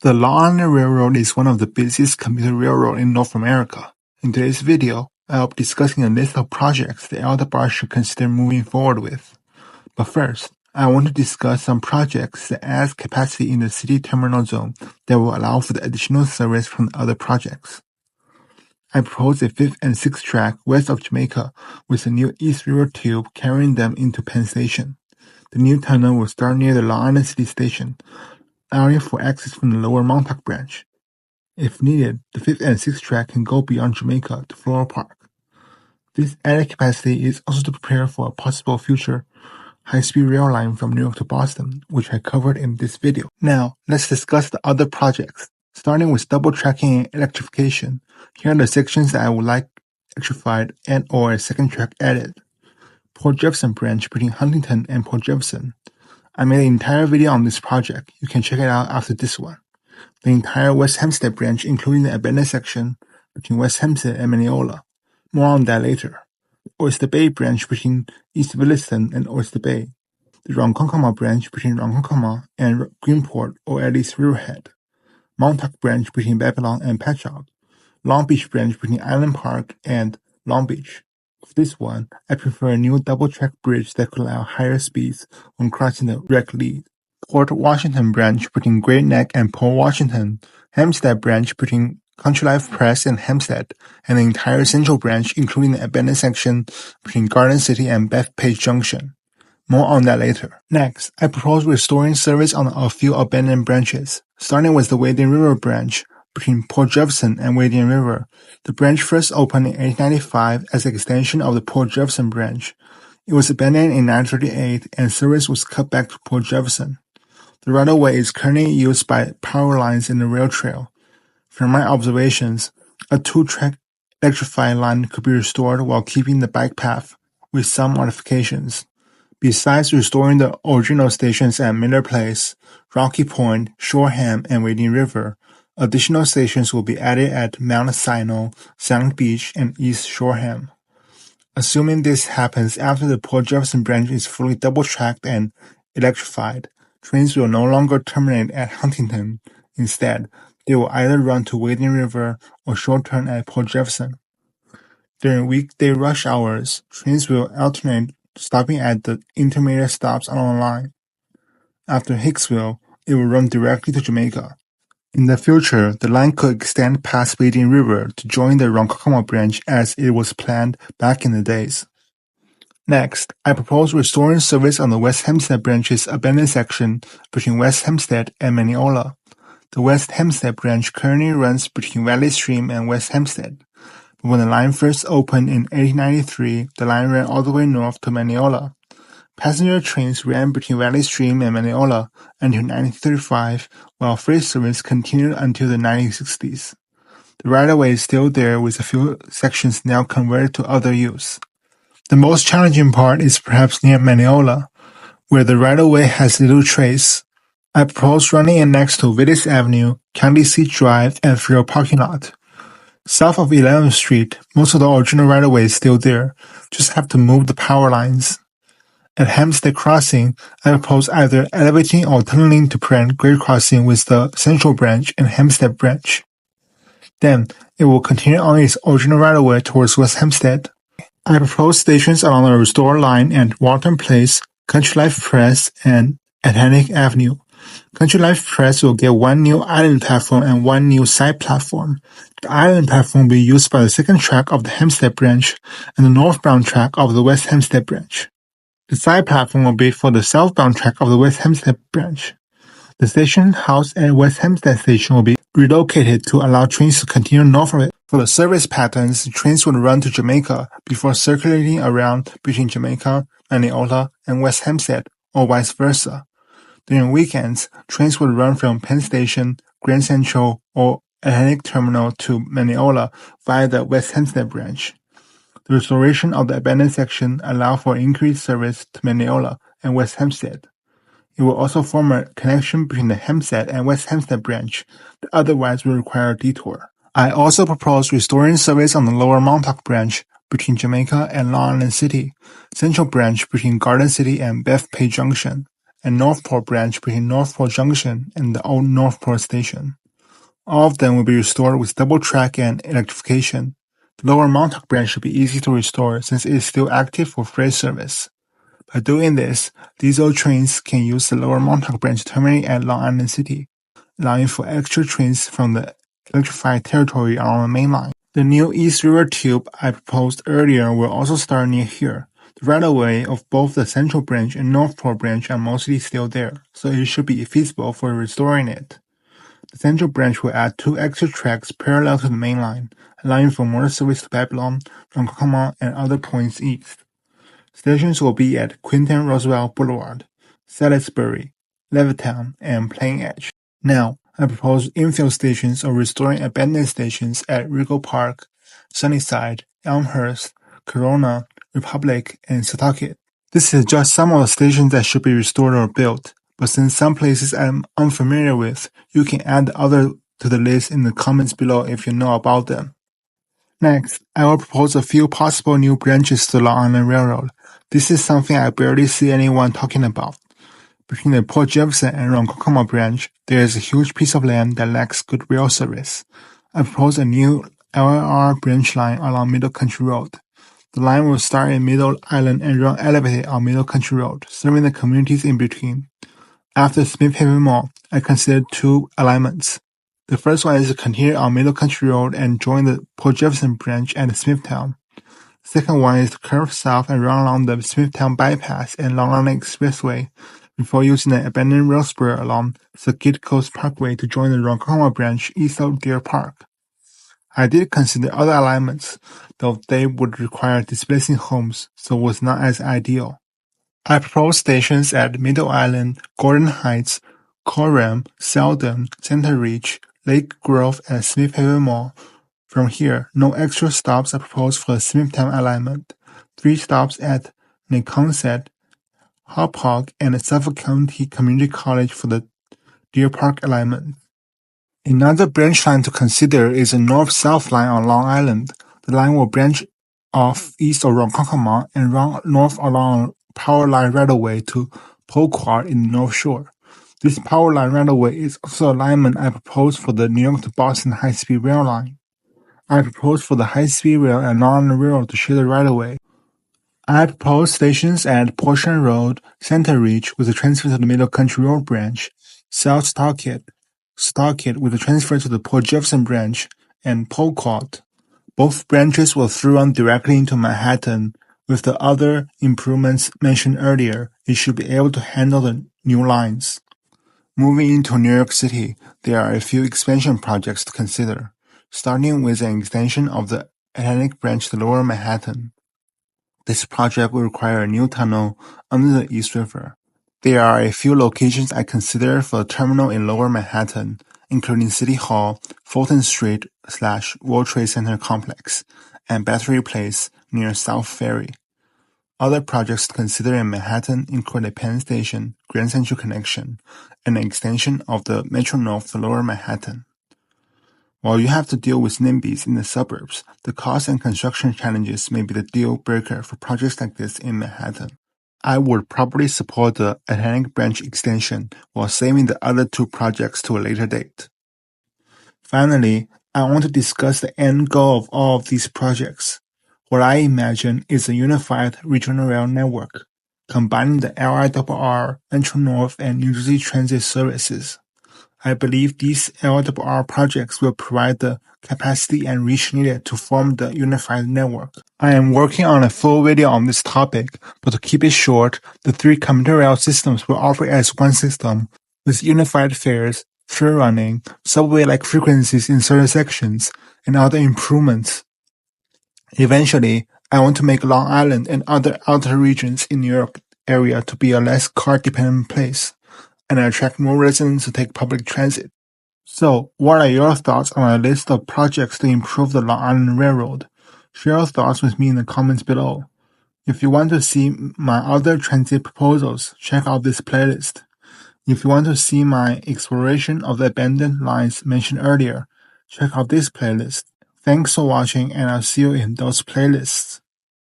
The Long Island Railroad is one of the busiest commuter railroads in North America. In today's video, I'll be discussing a list of projects the LIRR should consider moving forward with. But first, I want to discuss some projects that add capacity in the city terminal zone that will allow for the additional service from the other projects. I propose a 5th and 6th track west of Jamaica with a new East River tube carrying them into Penn Station. The new tunnel will start near the Long Island City Station, allowing for access from the lower Montauk branch. If needed, the 5th and 6th track can go beyond Jamaica to Floral Park. This added capacity is also to prepare for a possible future high-speed rail line from New York to Boston, which I covered in this video. Now, let's discuss the other projects. Starting with double tracking and electrification, here are the sections that I would like electrified and or a second track added. Port Jefferson branch between Huntington and Port Jefferson. I made an entire video on this project. You can check it out after this one. The entire West Hempstead branch, including the abandoned section between West Hempstead and Mineola. More on that later. Oyster Bay branch between East Williston and Oyster Bay. The Ronkonkoma branch between Ronkonkoma and Greenport or at least Riverhead. Montauk branch between Babylon and Patchogue. Long Beach branch between Island Park and Long Beach. For this one, I prefer a new double-track bridge that could allow higher speeds when crossing the wreck lead. Port Washington branch between Great Neck and Port Washington. Hempstead branch between Country Life Press and Hempstead, and the entire Central branch including the abandoned section between Garden City and Bethpage Junction. More on that later. Next, I propose restoring service on a few abandoned branches, starting with the Wading River branch between Port Jefferson and Wading River. The branch first opened in 1895 as an extension of the Port Jefferson branch. It was abandoned in 1938 and service was cut back to Port Jefferson. The right-of-way is currently used by power lines in the rail trail. From my observations, a 2-track electrified line could be restored while keeping the bike path with some modifications. Besides restoring the original stations at Miller Place, Rocky Point, Shoreham, and Wading River, additional stations will be added at Mount Sinai, Sound Beach, and East Shoreham. Assuming this happens after the Port Jefferson branch is fully double-tracked and electrified, trains will no longer terminate at Huntington. Instead, they will either run to Wading River or short turn at Port Jefferson. During weekday rush hours, trains will alternate stopping at the intermediate stops along the line. After Hicksville, it will run directly to Jamaica. In the future, the line could extend past Wading River to join the Ronkonkoma branch as it was planned back in the days. Next, I propose restoring service on the West Hempstead branch's abandoned section between West Hempstead and Mineola. The West Hempstead branch currently runs between Valley Stream and West Hempstead. But when the line first opened in 1893, the line ran all the way north to Mineola. Passenger trains ran between Valley Stream and Mineola until 1935, while freight service continued until the 1960s. The right-of-way is still there with a few sections now converted to other use. The most challenging part is perhaps near Mineola, where the right-of-way has little trace. I propose running it next to Willis Avenue, County Seat Drive, and Freer parking lot. South of 11th Street, most of the original right-of-way is still there, just have to move the power lines. At Hempstead Crossing, I propose either elevating or tunneling to prevent grade crossing with the Central branch and Hempstead branch. Then, it will continue on its original right-of-way towards West Hempstead. I propose stations along the restored line at Walton Place, Country Life Press, and Atlantic Avenue. Country Life Press will get one new island platform and one new side platform. The island platform will be used by the second track of the Hempstead branch and the northbound track of the West Hempstead branch. The side platform will be for the southbound track of the West Hempstead branch. The station house at West Hempstead Station will be relocated to allow trains to continue north of it. For the service patterns, trains would run to Jamaica before circulating around between Jamaica, Mineola, and West Hempstead, or vice versa. During weekends, trains would run from Penn Station, Grand Central, or Atlantic Terminal to Mineola via the West Hempstead branch. The restoration of the abandoned section allows for increased service to Mineola and West Hempstead. It will also form a connection between the Hempstead and West Hempstead branch that otherwise will require a detour. I also propose restoring service on the lower Montauk branch between Jamaica and Long Island City, Central branch between Garden City and Bethpage Junction, and Northport branch between Northport Junction and the old Northport station. All of them will be restored with double track and electrification. The Lower Montauk branch should be easy to restore since it is still active for freight service. By doing this, diesel trains can use the Lower Montauk branch to terminate at Long Island City, allowing for extra trains from the electrified territory along the main line. The new East River Tube I proposed earlier will also start near here. The right-of-way of both the Central Branch and Northport Branch are mostly still there, so it should be feasible for restoring it. The Central Branch will add 2 extra tracks parallel to the main line, allowing for more service to Babylon, Ronkonkoma, and other points east. Stations will be at Quinton Roosevelt Boulevard, Salisbury, Levittown, and Plain Edge. Now, I propose infill stations or restoring abandoned stations at Regal Park, Sunnyside, Elmhurst, Corona, Republic, and Setauket. This is just some of the stations that should be restored or built, but since some places I'm unfamiliar with, you can add the other to the list in the comments below if you know about them. Next, I will propose a few possible new branches to the Long Island Railroad. This is something I barely see anyone talking about. Between the Port Jefferson and Ronkonkoma branch, there is a huge piece of land that lacks good rail service. I propose a new LIRR branch line along Middle Country Road. The line will start in Middle Island and run elevated on Middle Country Road, serving the communities in between. After Smith Haven Mall, I considered 2 alignments. The first one is to continue on Middle Country Road and join the Port Jefferson branch at Smithtown. The second one is to curve south and run along the Smithtown Bypass and Long Island Expressway before using the abandoned rail spur along Sagit Coast Parkway to join the Ronkonkoma branch east of Deer Park. I did consider other alignments, though they would require displacing homes, so was not as ideal. I proposed stations at Middle Island, Gordon Heights, Coram, Selden, Center Reach, Lake Grove, and Smith Haven Mall. From here, no extra stops are proposed for the Smithtown alignment. 3 stops at Neconsett, Hauppauge, and Suffolk County Community College for the Deer Park alignment. Another branch line to consider is a north-south line on Long Island. The line will branch off east of Ronkonkoma and run north along power line right-of-way to Polquart in the North Shore. This power line right-of-way is also the alignment I proposed for the New York to Boston high-speed rail line. I proposed for the high-speed rail and Long Island Railroad to share the right-of-way. I proposed stations at Portion Road, Center Reach with a transfer to the Middle Country Road branch, South Stockett with a transfer to the Port Jefferson branch, and Polquart. Both branches will through run directly into Manhattan. With the other improvements mentioned earlier, it should be able to handle the new lines. Moving into New York City, there are a few expansion projects to consider, starting with an extension of the Atlantic branch to Lower Manhattan. This project will require a new tunnel under the East River. There are a few locations I consider for a terminal in Lower Manhattan, including City Hall, Fulton Street / World Trade Center Complex, and Battery Place near South Ferry. Other projects to consider in Manhattan include a Penn Station, Grand Central Connection, and an extension of the Metro-North to Lower Manhattan. While you have to deal with NIMBYs in the suburbs, the cost and construction challenges may be the deal breaker for projects like this in Manhattan. I would probably support the Atlantic Branch extension while saving the other 2 projects to a later date. Finally, I want to discuss the end goal of all of these projects. What I imagine is a unified regional rail network, combining the LIRR, Metro-North, and New Jersey Transit services. I believe these LIRR projects will provide the capacity and reach needed to form the unified network. I am working on a full video on this topic, but to keep it short, the 3 commuter rail systems will operate as one system, with unified fares, free running, subway-like frequencies in certain sections, and other improvements. Eventually, I want to make Long Island and other outer regions in New York area to be a less car-dependent place, and attract more residents to take public transit. So, what are your thoughts on a list of projects to improve the Long Island Railroad? Share your thoughts with me in the comments below. If you want to see my other transit proposals, check out this playlist. If you want to see my exploration of the abandoned lines mentioned earlier, check out this playlist. Thanks for watching, and I'll see you in those playlists.